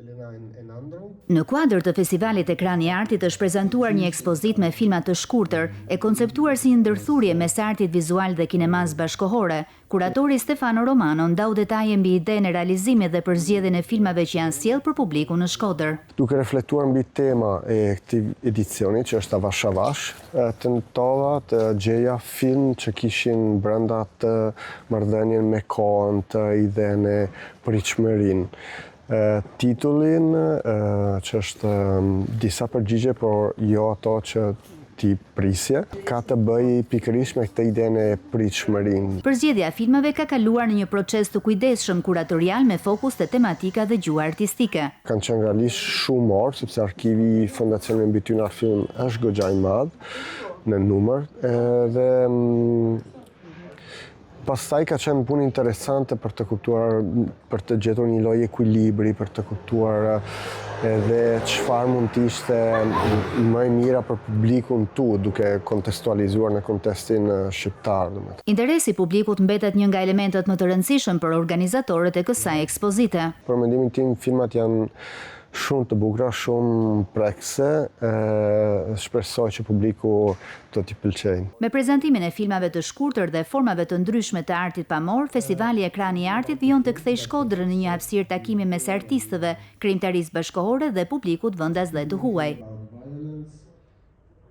Në kuadër të festivalit Ekrani i Artit është prezantuar një ekspozit me filma të shkurtër, e konceptuar si një ndërthurje mes artit vizual dhe kinemas bashkohore. Kuratori Stefano Romano ndau detaje mbi idenë e realizimit dhe përzgjedhjen e filmave që janë sjellë për publikun në Shkodër. Duke reflektuar mbi tema e këtij edicioni, që është Avash Avash, tentova të gjeja film që kishin brenda të marrëdhënien me kohën, të idenë e pritshmërinë. Titullin që është disa përgjigje, por jo ato që ti prisje, ka të bëj pikërisht me këtë idenë e pritshmërinë. Përzgjedhja e filmave ka kaluar në një proces të kujdesshëm kuratorial me fokus te tematika dhe gjuha artistike. Kanë qenë realisht shumë orë, sepse arkivi i Fondacionit Mbytyr Film është goxha i madh në numër, dhe pastaj ka qenë punë interesante për të kuptuar, për të gjetur një lloj ekuilibri, për të kuptuar edhe çfarë mund të ishte më e mira për publikun tu, duke kontekstualizuar në kontekstin shqiptar. Interesi i publikut mbetet një nga elementet më të rëndësishëm për organizatorët e kësaj ekspozite. Për mendimin tim, filmat janë shumë të bukura, shumë prekse, shpresoj që publiku do t'i pëlqejnë. Me prezantimin e filmave të shkurtër dhe formave të ndryshme të artit pamor, Festivali Ekrani i Artit vijon të kthejë Shkodrën në një hapësirë takimi mes artistëve, krijimtarisë bashkohore dhe publikut vendas dhe të huaj.